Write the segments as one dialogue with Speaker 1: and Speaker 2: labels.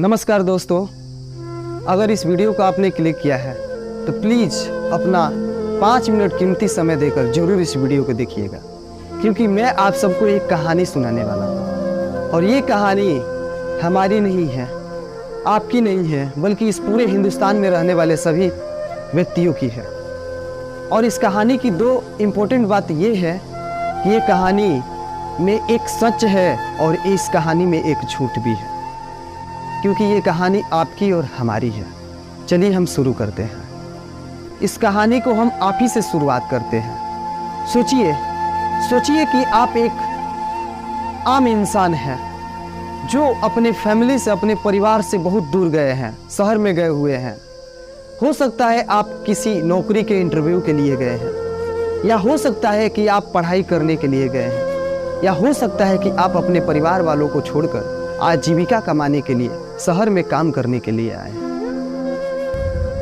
Speaker 1: नमस्कार दोस्तों, अगर इस वीडियो को आपने क्लिक किया है तो प्लीज़ अपना 5 मिनट कीमती समय देकर ज़रूर इस वीडियो को देखिएगा, क्योंकि मैं आप सबको एक कहानी सुनाने वाला हूँ। और ये कहानी हमारी नहीं है, आपकी नहीं है, बल्कि इस पूरे हिंदुस्तान में रहने वाले सभी व्यक्तियों की है। और इस कहानी की 2 इम्पोर्टेंट बात ये है कि ये कहानी में एक सच है और इस कहानी में एक झूठ भी है, क्योंकि ये कहानी आपकी और हमारी है। चलिए हम शुरू करते हैं। इस कहानी को हम आप ही से शुरुआत करते हैं। सोचिए कि आप एक आम इंसान हैं जो अपने फैमिली से, अपने परिवार से बहुत दूर गए हैं, शहर में गए हुए हैं। हो सकता है आप किसी नौकरी के इंटरव्यू के लिए गए हैं, या हो सकता है कि आप पढ़ाई करने के लिए गए हैं, या हो सकता है कि आप अपने परिवार वालों को छोड़कर आजीविका कमाने के लिए शहर में काम करने के लिए आए हैं।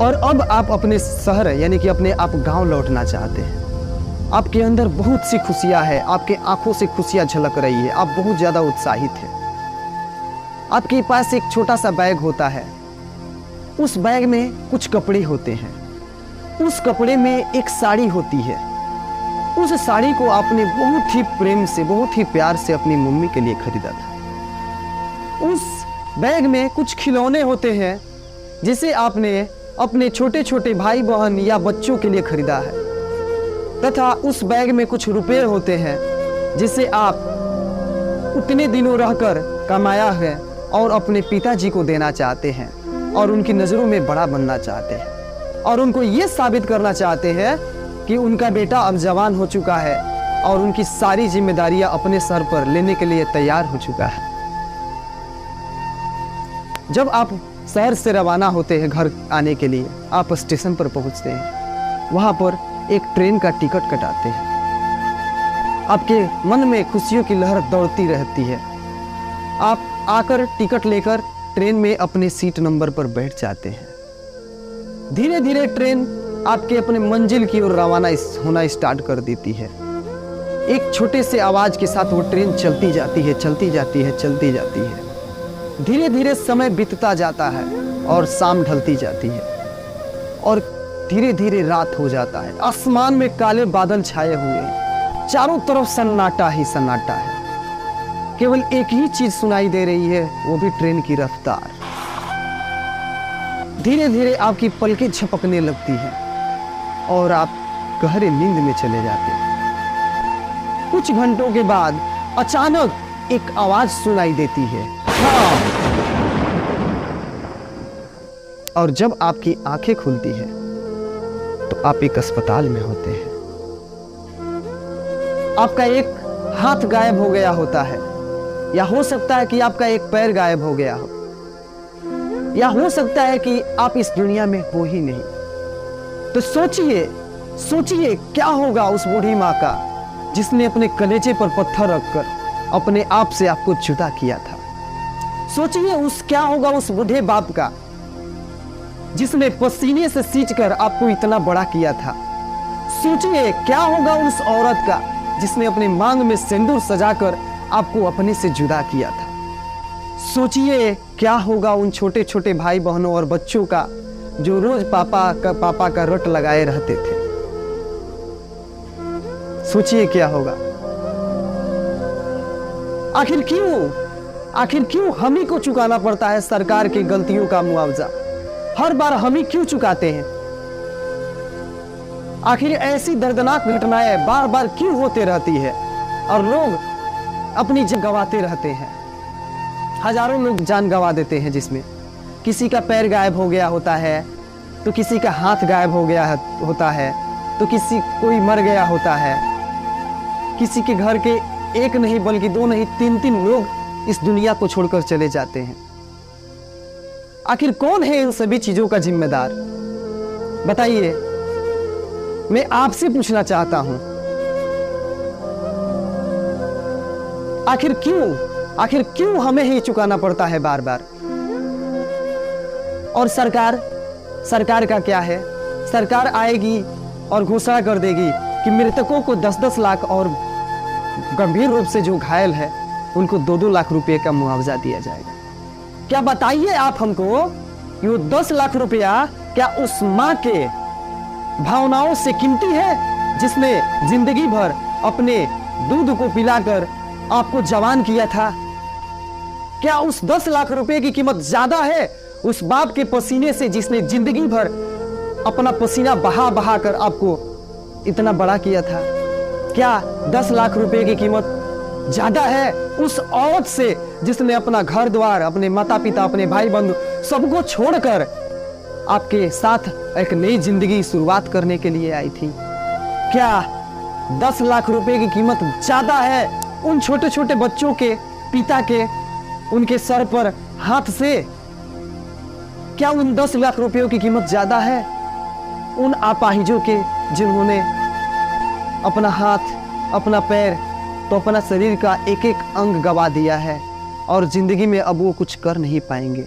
Speaker 1: और अब आप अपने शहर यानी कि अपने आप गांव लौटना चाहते हैं। आपके अंदर बहुत सी खुशियां हैं, आपके आंखों से खुशियां झलक रही है, आप बहुत ज़्यादा उत्साहित हैं। आपके पास एक छोटा सा बैग होता है, उस बैग में कुछ कपड़े होते हैं, उस कपड़े में एक साड़ी होती है। उस साड़ी को आपने बहुत ही प्रेम से, बहुत ही प्यार से अपनी मम्मी के लिए खरीदा था। उस बैग में कुछ खिलौने होते हैं जिसे आपने अपने छोटे छोटे भाई बहन या बच्चों के लिए खरीदा है, तथा उस बैग में कुछ रुपए होते हैं जिसे आप उतने दिनों रहकर कमाया है और अपने पिताजी को देना चाहते हैं और उनकी नज़रों में बड़ा बनना चाहते हैं, और उनको ये साबित करना चाहते हैं कि उनका बेटा अब जवान हो चुका है और उनकी सारी जिम्मेदारियां अपने सर पर लेने के लिए तैयार हो चुका है। जब आप शहर से रवाना होते हैं घर आने के लिए, आप स्टेशन पर पहुंचते हैं, वहां पर एक ट्रेन का टिकट कटाते हैं। आपके मन में खुशियों की लहर दौड़ती रहती है। आप आकर टिकट लेकर ट्रेन में अपने सीट नंबर पर बैठ जाते हैं। धीरे धीरे ट्रेन आपके अपने मंजिल की ओर रवाना होना स्टार्ट कर देती है। एक छोटे से आवाज के साथ वो ट्रेन चलती जाती है, चलती जाती है, चलती जाती है। धीरे धीरे समय बीतता जाता है और शाम ढलती जाती है और धीरे धीरे रात हो जाता है। आसमान में काले बादल छाए हुए हैं, चारों तरफ सन्नाटा ही सन्नाटा है। केवल एक ही चीज सुनाई दे रही है, वो भी ट्रेन की रफ्तार। धीरे धीरे आपकी पलकें झपकने लगती हैं और आप गहरे नींद में चले जाते हैं। कुछ घंटों के बाद अचानक एक आवाज सुनाई देती है, हाँ। और जब आपकी आंखें खुलती हैं तो आप एक अस्पताल में होते हैं। आपका एक हाथ गायब हो गया होता है, या हो सकता है कि आपका एक पैर गायब हो गया हो, या हो सकता है कि आप इस दुनिया में हो ही नहीं। तो सोचिए क्या होगा उस बूढ़ी माँ का जिसने अपने कलेजे पर पत्थर रखकर अपने आप से आपको जुदा किया था। सोचिए क्या होगा उस बूढ़े बाप का जिसने पसीने से सींचकर आपको इतना बड़ा किया था। सोचिए क्या होगा उस औरत का जिसने अपने मांग में सिंदूर सजाकर आपको अपने से जुदा किया था। सोचिए क्या होगा उन छोटे छोटे भाई बहनों और बच्चों का जो रोज पापा का रट लगाए रहते थे। सोचिए क्या होगा। आखिर क्यों हम ही को चुकाना पड़ता है सरकार की गलतियों का मुआवजा? हर बार हम ही क्यों चुकाते हैं? आखिर ऐसी दर्दनाक घटनाएं बार बार क्यों होते रहती है और लोग अपनी जान गंवाते रहते हैं? हजारों लोग जान गंवा देते हैं, जिसमें किसी का पैर गायब हो गया होता है, तो किसी का हाथ गायब हो गया होता है, तो कोई मर गया होता है। किसी के घर के एक नहीं बल्कि 2 नहीं 3 लोग इस दुनिया को छोड़कर चले जाते हैं। आखिर कौन है इन सभी चीजों का जिम्मेदार? बताइए, मैं आपसे पूछना चाहता हूं। आखिर क्यों हमें ही चुकाना पड़ता है बार बार? और सरकार का क्या है? सरकार आएगी और घोषणा कर देगी कि मृतकों को 10-10 लाख और गंभीर रूप से जो घायल है उनको 2-2 लाख रुपए का मुआवजा दिया जाएगा। क्या बताइए आप हमको कि वो 10 लाख रुपया क्या उस माँ के भावनाओं से कीमती है जिसने जिंदगी भर अपने दूध को पिलाकर आपको जवान किया था? क्या उस 10 लाख रुपए की कीमत ज्यादा है उस बाप के पसीने से जिसने जिंदगी भर अपना पसीना बहा बहा कर आपको इतना बड़ा किया था? क्या 10 लाख रुपए की कीमत ज्यादा है उस औरत से जिसने अपना घर द्वार, अपने माता पिता, अपने भाई बंधु सबको छोड़कर आपके साथ एक नई जिंदगी शुरुआत करने के लिए आई थी? क्या 10 लाख रुपए की कीमत ज्यादा है उन छोटे छोटे बच्चों के पिता के उनके सर पर हाथ से? क्या उन 10 लाख रुपयों की कीमत ज्यादा है उन अपाहिजों के जिन्होंने अपना हाथ, अपना पैर, तो अपना शरीर का एक एक अंग गवा दिया है और जिंदगी में अब वो कुछ कर नहीं पाएंगे?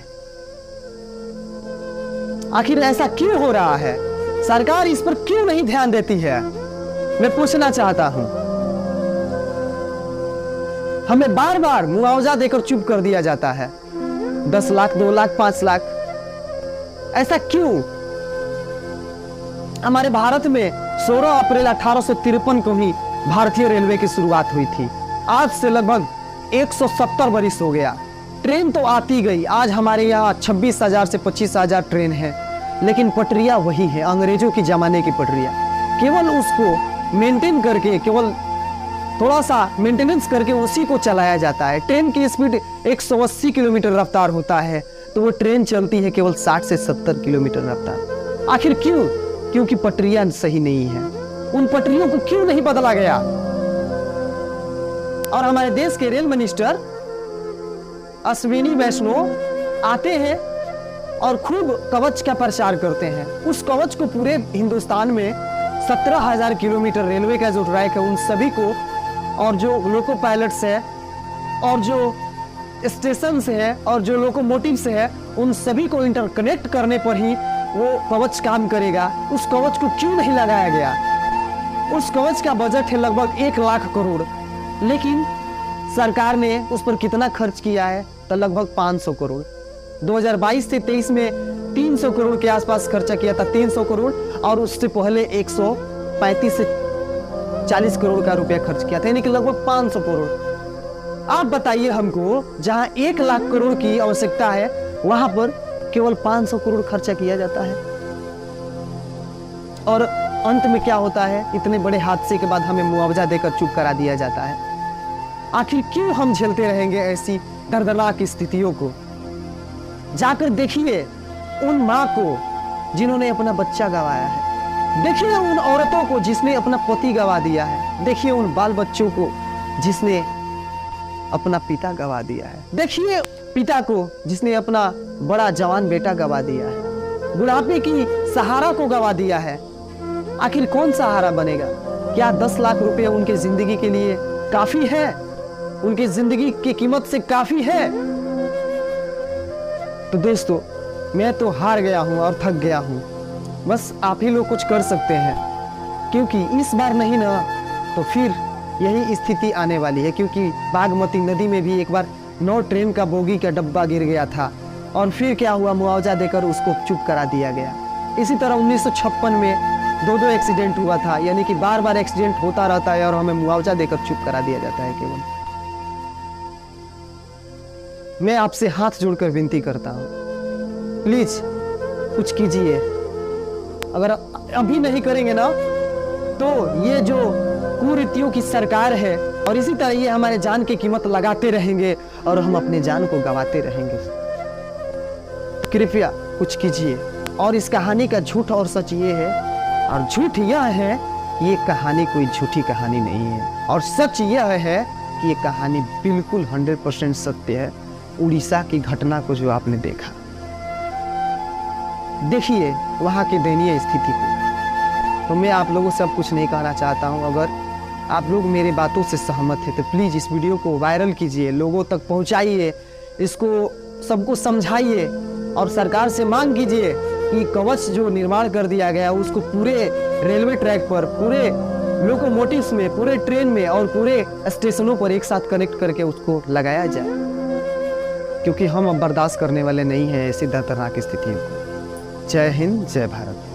Speaker 1: आखिर ऐसा क्यों हो रहा है? सरकार इस पर क्यों नहीं ध्यान देती है? मैं पूछना चाहता हूं। हमें बार बार मुआवजा देकर चुप कर दिया जाता है। 10 लाख, 2 लाख, 5 लाख, ऐसा क्यों? हमारे भारत में 16 अप्रैल 1853 को ही भारतीय रेलवे की शुरुआत हुई थी। आज से लगभग 170 वर्ष हो गया। ट्रेन तो आती गई। आज हमारे यहाँ 26,000 से 25,000 ट्रेन है, लेकिन पटरियां वही है, अंग्रेजों की जमाने की पटरियां। केवल उसको मेंटेन करके, केवल थोड़ा सा मेंटेनेंस करके उसी को चलाया जाता है। ट्रेन की स्पीड 180 किलोमीटर रफ्तार होता है, तो वो ट्रेन चलती है केवल 60 से 70 किलोमीटर रफ्तार। आखिर क्यों? क्योंकि पटरियां सही नहीं है। उन पटरियों को क्यों नहीं बदला गया? और हमारे देश के रेल मिनिस्टर अश्विनी वैष्णव आते हैं और खूब कवच का प्रचार करते हैं। उस कवच को पूरे हिंदुस्तान में 17,000 किलोमीटर रेलवे का जो ट्रैक है उन सभी को, और जो लोको पायलट्स है और जो स्टेशन है और जो लोकोमोटिव्स है, उन सभी को इंटरकनेक्ट करने पर ही वो कवच काम करेगा। उस कवच को क्यों नहीं लगाया गया? उस कवच का बजट है लगभग 1 लाख करोड़, लेकिन सरकार ने उस पर कितना खर्च किया है? तो लगभग 500 करोड़। 2022 से 23 में 300 करोड़ के आसपास खर्चा किया था, 300 करोड़, और उससे पहले 135 से 40 करोड़ का रुपया खर्च किया था, यानी कि लगभग 500 करोड़। आप बताइए हमको, जहां 1 लाख करोड़ की आवश्यकता है वहां पर केवल 500 करोड़ खर्चा किया जाता है। और अंत में क्या होता है? इतने बड़े हादसे के बाद हमें मुआवजा देकर चुप करा दिया जाता है। आखिर क्यों हम झेलते रहेंगे ऐसी दर्दनाक स्थितियों को? जाकर देखिए उन माँ को जिन्होंने अपना बच्चा गंवाया है, देखिए उन औरतों को जिसने अपना पति गंवा दिया है, देखिए उन बाल बच्चों को जिसने अपना पिता गंवा दिया है, देखिए पिता को जिसने अपना बड़ा जवान बेटा गंवा दिया है, बुढ़ापे की सहारा को गंवा दिया है। आखिर कौन सहारा बनेगा? क्या 10 लाख रुपए उनके जिंदगी के लिए काफी है? उनकी जिंदगी की कीमत से काफी है? तो दोस्तों, मैं तो हार गया हूं और थक गया हूं। बस आप ही लोग कुछ कर सकते हैं, क्योंकि इस बार नहीं ना तो फिर यही स्थिति आने वाली है। क्योंकि बागमती नदी में भी एक बार 9 ट्रेन का बोगी का डब्बा गिर गया था, और फिर क्या हुआ? मुआवजा देकर उसको चुप करा दिया गया। इसी तरह 1956 में 2 एक्सीडेंट हुआ था, यानी कि बार बार एक्सीडेंट होता रहता है और हमें मुआवजा देकर चुप करा दिया जाता है केवल। मैं आपसे हाथ जोड़कर विनती करता हूं, प्लीज कुछ कीजिए। अगर अभी नहीं करेंगे ना तो ये जो कुरीतियों की सरकार है, और इसी तरह ये हमारे जान की कीमत लगाते रहेंगे और हम अपने जान को गंवाते रहेंगे। कृपया कुछ कीजिए। और इस कहानी का झूठ और सच ये है, और झूठ यह है ये कहानी कोई झूठी कहानी नहीं है, और सच यह है कि ये कहानी बिल्कुल 100% सत्य है। उड़ीसा की घटना को जो आपने देखा, देखिए वहाँ की दयनीय स्थिति को। तो मैं आप लोगों से अब कुछ नहीं कहना चाहता हूँ। अगर आप लोग मेरे बातों से सहमत हैं तो प्लीज़ इस वीडियो को वायरल कीजिए, लोगों तक पहुँचाइए, इसको सबको समझाइए, और सरकार से मांग कीजिए कि कवच जो निर्माण कर दिया गया उसको पूरे रेलवे ट्रैक पर, पूरे लोकोमोटिव्स में, पूरे ट्रेन में और पूरे स्टेशनों पर एक साथ कनेक्ट करके उसको लगाया जाए। क्योंकि हम अब बर्दाश्त करने वाले नहीं हैं ऐसी दर्दनाक स्थितियों को। जय हिंद, जय भारत।